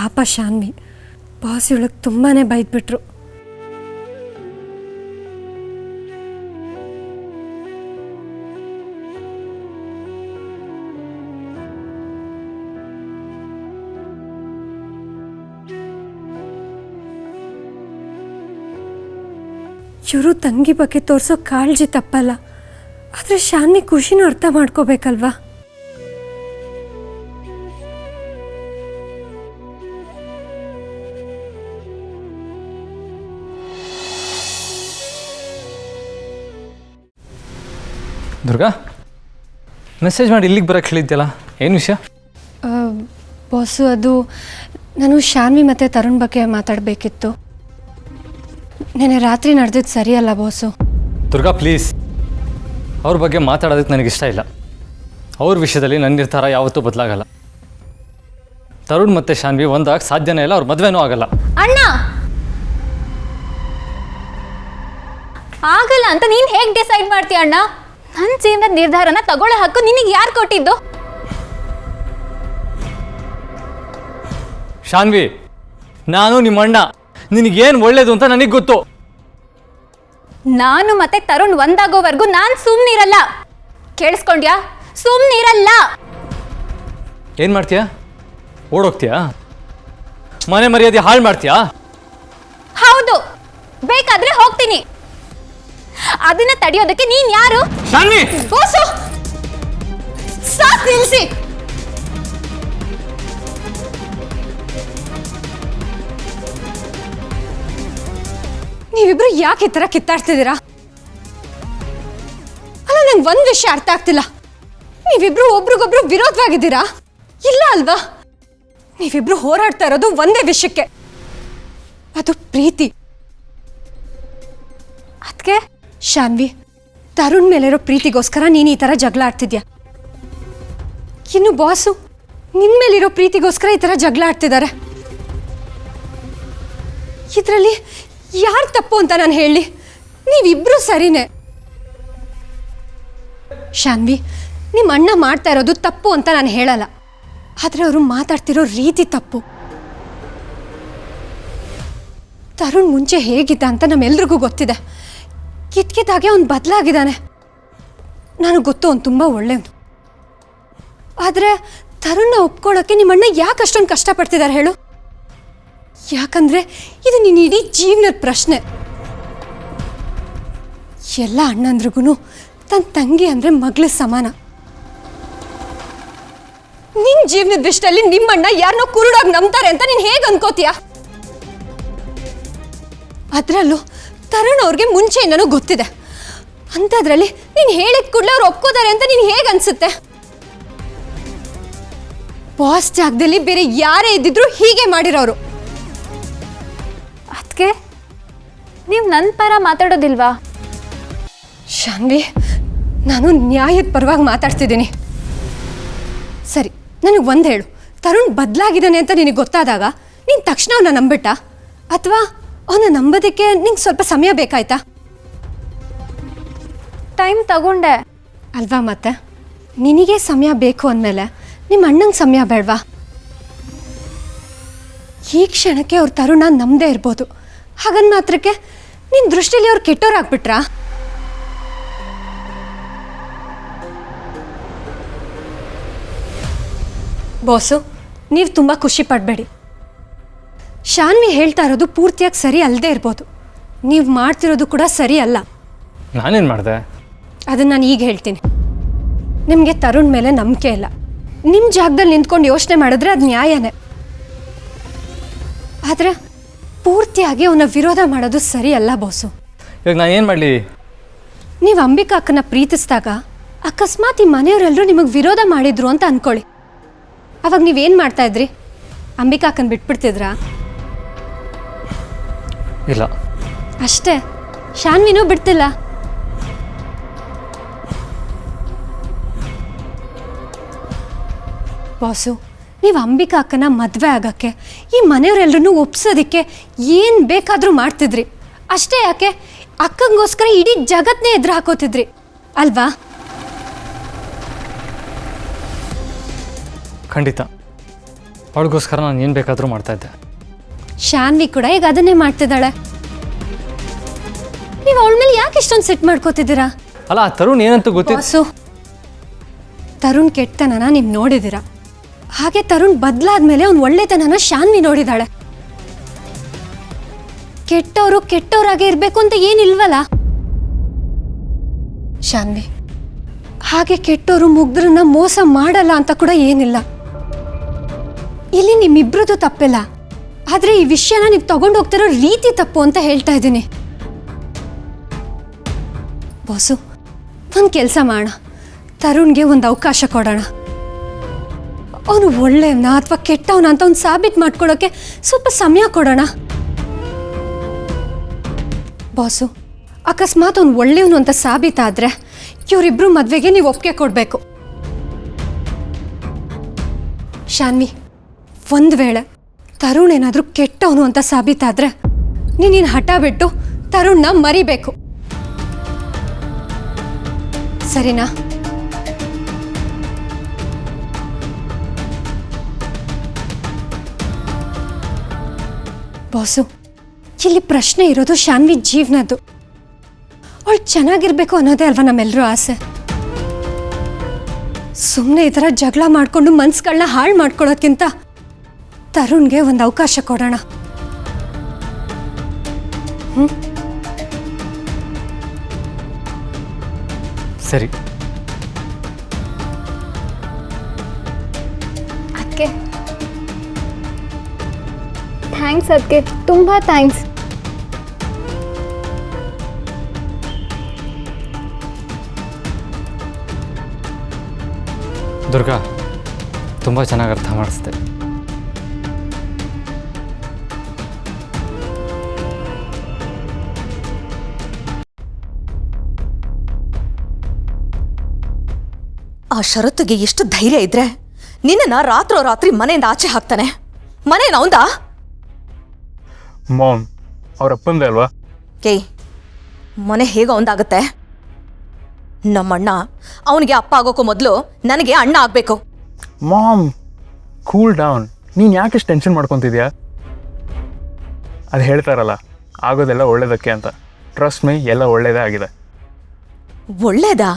ಪಾಪ ಶಾನ್ವಿ, ಬಾಸ್ ಇವಳಿಗೆ ತುಂಬಾ ಬೈದ್ಬಿಟ್ರು. ಇವರು ತಂಗಿ ಬಗ್ಗೆ ತೋರಿಸೋ ಕಾಳಜಿ ತಪ್ಪಲ್ಲ, ಆದರೆ ಶಾನ್ವಿ ಖುಷಿನೂ ಅರ್ಥ ಮಾಡ್ಕೋಬೇಕಲ್ವಾ? ದುರ್ಗಾ, ಮೆಸೇಜ್ ಮಾಡಿ ಇಲ್ಲಿಗೆ ಬರೋಕ್ಕೆ ಹೇಳಿದ್ಯಲ್ಲ, ಏನು ವಿಷಯ? ಬಾಸು, ಅದು ನಾನು ಶಾನ್ವಿ ಮತ್ತು ತರುಣ್ ಬಗ್ಗೆ ಮಾತಾಡಬೇಕಿತ್ತು. ನೆನ್ನೆ ರಾತ್ರಿ ನಡೆದಿದ್ದು ಸರಿಯಲ್ಲ ಬಾಸು. ದುರ್ಗಾ ಪ್ಲೀಸ್, ಅವ್ರ ಬಗ್ಗೆ ಮಾತಾಡೋದಕ್ಕೆ ನನಗಿಷ್ಟ ಇಲ್ಲ. ಅವ್ರ ವಿಷಯದಲ್ಲಿ ನನ್ನ ನಿರ್ಧಾರ ಯಾವತ್ತೂ ಬದಲಾಗಲ್ಲ. ತರುಣ್ ಮತ್ತು ಶಾನ್ವಿ ಒಂದಾಗಿ ಸಾಧ್ಯನೇ ಇಲ್ಲ, ಅವ್ರ ಮದುವೆನೂ ಆಗಲ್ಲ. ಅಣ್ಣ, ಆಗಲ್ಲ ಅಂತ ನೀನು ಹೇಗೆ ಡಿಸೈಡ್ ಮಾಡ್ತೀಯ ಅಣ್ಣ? ನನ್ನ ಜೀವನದ ನಿರ್ಧಾರನ ತಗೊಳ್ಳೋ ಹಕ್ಕು ನಿನಗೆ ಯಾರು ಕೊಟ್ಟಿದ್ದು? ಶಾನ್ವಿ, ನಾನು ನಿಮ್ಮ ಅಣ್ಣ, ನಿನಗೇನು ಒಳ್ಳೇದು ಅಂತ ನನಗೆ ಗೊತ್ತು. ನಾನು ಮತ್ತೆ ತರುಣ್ ಒಂದಾಗೋವರೆಗೂ ನಾನು ಸುಮ್ಮನಿರಲ್ಲ. ಕೇಳಿಸ್ಕೊಂಡ್ಯಾ? ಸುಮ್ಮನಿರಲ್ಲ. ಏನು ಮಾಡ್ತೀಯಾ? ಓಡೋಗ್ತೀಯಾ? ಮನೆ ಮರ್ಯಾದೆ ಹಾಳು ಮಾಡ್ತೀಯಾ? ಹೌದು, ಬೇಕಾದ್ರೆ ಹೋಗ್ತೀನಿ. ಅದನ್ನ ತಡೆಯೋದಕ್ಕೆ ನೀನ್ ಯಾರು? ಶಾನ್ವಿ, ಬೋಸು, ಸಾಕ್ ನಿಲ್ಸಿ. ನೀವಿಬ್ರು ಯಾಕೆ ಈ ಥರ ಕಿತ್ತಾಡ್ತಿದ್ದೀರಾ? ಅಲ್ಲ, ನಂಗೆ ಒಂದು ವಿಷಯ ಅರ್ಥ ಆಗ್ತಿಲ್ಲ. ನೀವಿಬ್ರು ಒಬ್ರಿಗೊಬ್ರು ವಿರೋಧವಾಗಿದ್ದೀರಾ? ಇಲ್ಲ ಅಲ್ವಾ? ನೀವಿಬ್ರು ಹೋರಾಡ್ತಾ ಇರೋದು ಒಂದೇ ವಿಷಯಕ್ಕೆ, ಅದು ಪ್ರೀತಿ. ಅದಕ್ಕೆ ಶಾನ್ವಿ, ತರುಣ್ ಮೇಲಿರೋ ಪ್ರೀತಿಗೋಸ್ಕರ ನೀನು ಈ ಥರ ಜಗಳ ಆಡ್ತಿದ್ಯಾ. ಇನ್ನು ಬಾಸು ನಿನ್ನ ಮೇಲಿರೋ ಪ್ರೀತಿಗೋಸ್ಕರ ಈ ಥರ ಜಗಳ ಆಡ್ತಿದ್ದಾರೆ. ಇದರಲ್ಲಿ ಯಾರು ತಪ್ಪು ಅಂತ ನಾನು ಹೇಳಿ? ನೀವಿಬ್ರು ಸರಿನೇ. ಶಾನ್ವಿ, ನಿಮ್ಮ ಅಣ್ಣ ಮಾಡ್ತಾ ಇರೋದು ತಪ್ಪು ಅಂತ ನಾನು ಹೇಳಲ್ಲ, ಆದರೆ ಅವರು ಮಾತಾಡ್ತಿರೋ ರೀತಿ ತಪ್ಪು. ತರುಣ್ ಮುಂಚೆ ಹೇಗಿದ್ದ ಅಂತ ನಮ್ಮೆಲ್ರಿಗೂ ಗೊತ್ತಿದೆ. ಕಿತ್ಕಿದ್ದಾಗೆ ಅವ್ನು ಬದಲಾಗಿದ್ದಾನೆ. ನನಗೆ ಗೊತ್ತು, ಅವ್ನು ತುಂಬ ಒಳ್ಳೆಯವನು. ಆದರೆ ತರುಣ್ನ ಒಪ್ಕೊಳ್ಳೋಕ್ಕೆ ನಿಮ್ಮಣ್ಣ ಯಾಕೆ ಅಷ್ಟೊಂದು ಕಷ್ಟಪಡ್ತಿದ್ದಾರೆ ಹೇಳು? ಯಾಕಂದರೆ ಇದು ನಿನ್ನ ಇಡೀ ಜೀವನದ ಪ್ರಶ್ನೆ. ಎಲ್ಲ ಅಣ್ಣಂದ್ರಿಗೂ ತನ್ನ ತಂಗಿ ಅಂದರೆ ಮಗಳ ಸಮಾನ. ನಿನ್ನ ಜೀವನದ ವಿಷಯದಲ್ಲಿ ನಿಮ್ಮಣ್ಣ ಯಾರನ್ನೋ ಕುರುಡಾಗಿ ನಂಬ್ತಾರೆ ಅಂತ ನೀನು ಹೇಗೆ ಅನ್ಕೋತೀಯ? ಅದರಲ್ಲೂ ತರುಣ್ ಅವ್ರಿಗೆ ಮುಂಚೆಯಿಂದನೂ ಗೊತ್ತಿದೆ. ಅಂಥದ್ರಲ್ಲಿ ನೀನು ಹೇಳಿದ ಕೂಡಲೇ ಅವ್ರು ಒಪ್ಕೋತಾರೆ ಅಂತ ನೀನು ಹೇಗೆ ಅನ್ಸುತ್ತೆ? ಬಾಸ್ ಜಾಗದಲ್ಲಿ ಬೇರೆ ಯಾರೇ ಇದ್ದಿದ್ರು ಹೀಗೆ ಮಾಡಿರೋರು. ಅದಕ್ಕೆ ನೀವು ನನ್ನ ಪರ ಮಾತಾಡೋದಿಲ್ವಾ? ಶಾನ್ವಿ, ನಾನು ನ್ಯಾಯದ ಪರವಾಗಿ ಮಾತಾಡ್ತಿದ್ದೀನಿ. ಸರಿ, ನನಗೆ ಒಂದು ಹೇಳು, ತರುಣ್ ಬದಲಾಗಿದ್ದಾನೆ ಅಂತ ನಿನಗೆ ಗೊತ್ತಾದಾಗ ನೀನು ತಕ್ಷಣ ಅವನ್ನ ನಂಬಿಟ್ಟ, ಅಥವಾ ಅವನ್ನ ನಂಬೋದಕ್ಕೆ ನಿಂಗೆ ಸ್ವಲ್ಪ ಸಮಯ ಬೇಕಾಯ್ತಾ? ಟೈಮ್ ತಗೊಂಡೆ ಅಲ್ವಾ? ಮತ್ತೆ ನಿನಗೆ ಸಮಯ ಬೇಕು ಅಂದಮೇಲೆ ನಿಮ್ಮ ಅಣ್ಣಂಗೆ ಸಮಯ ಬೇಡವಾ? ಈ ಕ್ಷಣಕ್ಕೆ ಅವ್ರು ತರುಣ ನಂಬದೇ ಇರ್ಬೋದು, ಹಾಗನ್ ಮಾತ್ರಕ್ಕೆ ನಿನ್ನ ದೃಷ್ಟಿಲಿ ಅವ್ರು ಕೆಟ್ಟೋರಾಗ್ಬಿಟ್ರಾ? ಬಾಸು, ನೀವು ತುಂಬ ಖುಷಿ ಪಡಬೇಡಿ. ಶಾನ್ವಿ ಹೇಳ್ತಾ ಇರೋದು ಪೂರ್ತಿಯಾಗಿ ಸರಿ ಅಲ್ಲದೆ ಇರ್ಬೋದು, ನೀವು ಮಾಡ್ತಿರೋದು ಕೂಡ ಸರಿ ಅಲ್ಲ. ನಾನೇನು ಮಾಡಿದೆ? ಅದನ್ನು ನಾನು ಈಗ ಹೇಳ್ತೀನಿ. ನಿಮಗೆ ತರುಣ್ ಮೇಲೆ ನಂಬಿಕೆ ಇಲ್ಲ. ನಿಮ್ಮ ಜಾಗದಲ್ಲಿ ನಿಂತ್ಕೊಂಡು ಯೋಚನೆ ಮಾಡಿದ್ರೆ ಅದು ನ್ಯಾಯನೇ. ಆದರೆ ಪೂರ್ತಿಯಾಗಿ ಅವನ ವಿರೋಧ ಮಾಡೋದು ಸರಿ ಅಲ್ಲ ಬಾಸು. ಇವಾಗ ನಾನು ಏನು ಮಾಡಲಿ? ನೀವು ಅಂಬಿಕಾ ಅಕ್ಕನ ಪ್ರೀತಿಸಿದಾಗ ಅಕಸ್ಮಾತ್ ಈ ಮನೆಯವರೆಲ್ಲರೂ ನಿಮಗೆ ವಿರೋಧ ಮಾಡಿದ್ರು ಅಂತ ಅಂದ್ಕೊಳ್ಳಿ. ಅವಾಗ ನೀವೇನು ಮಾಡ್ತಾ ಇದ್ರಿ? ಅಂಬಿಕಾ ಅಕ್ಕನ ಬಿಟ್ಬಿಡ್ತಿದ್ರಾ? ಇಲ್ಲ. ಅಷ್ಟೇ, ಶಾನ್ವಿನೂ ಬಿಡ್ತಿಲ್ಲ. ಬಾಸು, ನೀವು ಅಂಬಿಕಾ ಅಕ್ಕನ ಮದುವೆ ಆಗೋಕ್ಕೆ ಈ ಮನೆಯವರೆಲ್ಲರೂ ಒಪ್ಸೋದಕ್ಕೆ ಏನು ಬೇಕಾದರೂ ಮಾಡ್ತಿದ್ರಿ. ಅಷ್ಟೇ ಯಾಕೆ, ಅಕ್ಕಂಗೋಸ್ಕರ ಇಡೀ ಜಗತ್ತನ್ನೇ ಎದುರು ಹಾಕೋತಿದ್ರಿ ಅಲ್ವಾ? ಖಂಡಿತ ಅವಳಿಗೋಸ್ಕರ ನಾನು ಏನು ಬೇಕಾದರೂ ಮಾಡ್ತಾಯಿದ್ದೆ. ಶಾನ್ವಿ ಕೂಡ ಈಗ ಅದನ್ನೇ ಮಾಡ್ತಿದ್ದಾಳೆ. ನೀವು ಅವಳ ಮೇಲೆ ಯಾಕೆ ಇಷ್ಟೊಂದು ಸಿಟ್ಟು ಮಾಡ್ಕೋತಿದ್ದೀರಾ? ಅಲ್ಲ, ಆ ತರುಣ್ ಏನಂತ ಗೊತ್ತಿಲ್ಲ. ಬಾಸು, ತರುಣ್ ಕೆಟ್ಟತನನ ನೀವು ನೋಡಿದ್ದೀರಾ. ಹಾಗೆ ತರುಣ್ ಬದಲಾದ್ಮೇಲೆ ಅವ್ನು ಒಳ್ಳೆತನನ ಶಾನ್ವಿ ನೋಡಿದಾಳೆ. ಕೆಟ್ಟವರು ಕೆಟ್ಟವರಾಗೆ ಇರಬೇಕು ಅಂತ ಏನಿಲ್ವಲ್ಲ ಶಾನ್ವಿ. ಹಾಗೆ ಕೆಟ್ಟವರು ಮುಗ್ಧರನ್ನ ಮೋಸ ಮಾಡಲ್ಲ ಅಂತ ಕೂಡ ಏನಿಲ್ಲ. ಇಲ್ಲಿ ನಿಮ್ಮಿಬ್ರದ್ದು ತಪ್ಪಿಲ್ಲ, ಆದರೆ ಈ ವಿಷಯನ ನೀವು ತಗೊಂಡು ಹೋಗ್ತಿರೋ ರೀತಿ ತಪ್ಪು ಅಂತ ಹೇಳ್ತಾ ಇದ್ದೀನಿ. ಬಾಸು, ಒಂದು ಕೆಲಸ ಮಾಡೋಣ, ತರುಣ್ಗೆ ಒಂದು ಅವಕಾಶ ಕೊಡೋಣ. ಅವನು ಒಳ್ಳೆಯವನ ಅಥವಾ ಕೆಟ್ಟವನ ಅಂತ ಒಂದು ಸಾಬೀತು ಮಾಡ್ಕೊಳ್ಳೋಕ್ಕೆ ಸ್ವಲ್ಪ ಸಮಯ ಕೊಡೋಣ. ಬಾಸು, ಅಕಸ್ಮಾತ್ ಅವ್ನು ಒಳ್ಳೆಯವನು ಅಂತ ಸಾಬೀತಾದರೆ ಇವರಿಬ್ಬರು ಮದುವೆಗೆ ನೀವು ಒಪ್ಪಿಗೆ ಕೊಡಬೇಕು. ಶಾನ್ವಿ, ಒಂದು ವೇಳೆ ತರುಣ್ ಏನಾದರೂ ಕೆಟ್ಟವನು ಅಂತ ಸಾಬೀತಾದರೆ ನೀನು ಹಠ ಬಿಟ್ಟು ತರುಣ್ನ ಮರಿಬೇಕು, ಸರಿನಾ? ಬಾಸು, ಇಲ್ಲಿ ಪ್ರಶ್ನೆ ಇರೋದು ಶಾನ್ವಿ ಜೀವನದ್ದು. ಅವಳು ಚೆನ್ನಾಗಿರ್ಬೇಕು ಅನ್ನೋದೇ ಅಲ್ವಾ ನಮ್ಮೆಲ್ಲರೂ ಆಸೆ. ಸುಮ್ಮನೆ ಈ ಥರ ಜಗಳ ಮಾಡಿಕೊಂಡು ಮನ್ಸುಗಳನ್ನ ಹಾಳು ಮಾಡ್ಕೊಳ್ಳೋದ್ಕಿಂತ ತರುಣ್ಗೆ ಒಂದು ಅವಕಾಶ ಕೊಡೋಣ. ಸರಿ. ಅದಕ್ಕೆ ಥ್ಯಾಂಕ್ಸ್, ಅದಕ್ಕೆ ತುಂಬ ಥ್ಯಾಂಕ್ಸ್. ದುರ್ಗಾ, ತುಂಬ ಚೆನ್ನಾಗಿ ಅರ್ಥ ಮಾಡಿಸ್ದೆ. ಆ ಷರತ್ತಿಗೆ ಎಷ್ಟು ಧೈರ್ಯ ಇದ್ರೆ ನಿನ್ನ ರಾತ್ರೋರಾತ್ರಿ ಮನೆಯಿಂದ ಆಚೆ ಹಾಕ್ತಾನೆ? ಮನೇನ ಅವಂದಾ? ಮಾಮ್, ಅವ್ರ ಅಪ್ಪಂದೆ ಅಲ್ವಾ? ಮನೆ ಹೇಗೆ ಅವಂದಾಗತ್ತೆ? ನಮ್ಮಣ್ಣ ಅವನಿಗೆ ಅಪ್ಪ ಆಗೋಕ್ಕೂ ಮೊದಲು ನನಗೆ ಅಣ್ಣ ಆಗಬೇಕು. Mom, cool down. ನೀನು ಯಾಕೆ ಟೆನ್ಷನ್ ಮಾಡ್ಕೊತಿದ್ಯಾ? ಅದು ಹೇಳ್ತಾರಲ್ಲ, ಆಗೋದೆಲ್ಲ ಒಳ್ಳೇದಕ್ಕೆ ಅಂತ. ಟ್ರಸ್ಟ್ ಮೀ, ಎಲ್ಲ ಒಳ್ಳೇದೇ ಆಗಿದೆ. ಒಳ್ಳೇದಾ?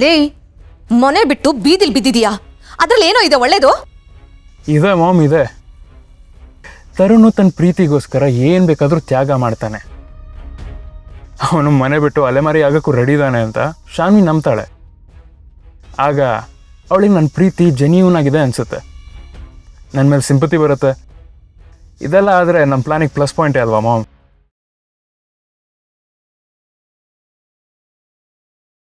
ಲೇ, ಮನೆ ಬಿಟ್ಟು ಬೀದಿಲ್ ಬಿದ್ದಿದೀಯಾ? ಅದ್ರಲ್ಲಿ ಏನೋ ಇದೆ ಒಳ್ಳೇದು? ಇದೆ ಮಾಮ್, ಇದೆ. ತರುಣು ತನ್ನ ಪ್ರೀತಿಗೋಸ್ಕರ ಏನು ಬೇಕಾದರೂ ತ್ಯಾಗ ಮಾಡ್ತಾನೆ. ಅವನು ಮನೆ ಬಿಟ್ಟು ಅಲೆಮಾರಿ ಆಗೋಕ್ಕೂ ರೆಡಿ ಇದ್ದಾನೆ ಅಂತ ಶಾನ್ವಿ ನಂಬ್ತಾಳೆ. ಆಗ ಅವಳಿಗೆ ನನ್ನ ಪ್ರೀತಿ ಜೆನ್ಯೂನ್ ಆಗಿದೆ ಅನಿಸುತ್ತೆ. ನನ್ನ ಮೇಲೆ ಸಿಂಪತಿ ಬರುತ್ತೆ. ಇದೆಲ್ಲ ಆದರೆ ನಮ್ಮ ಪ್ಲಾನಿಗೆ ಪ್ಲಸ್ ಪಾಯಿಂಟೇ ಅಲ್ವಾ ಮಾಮ್?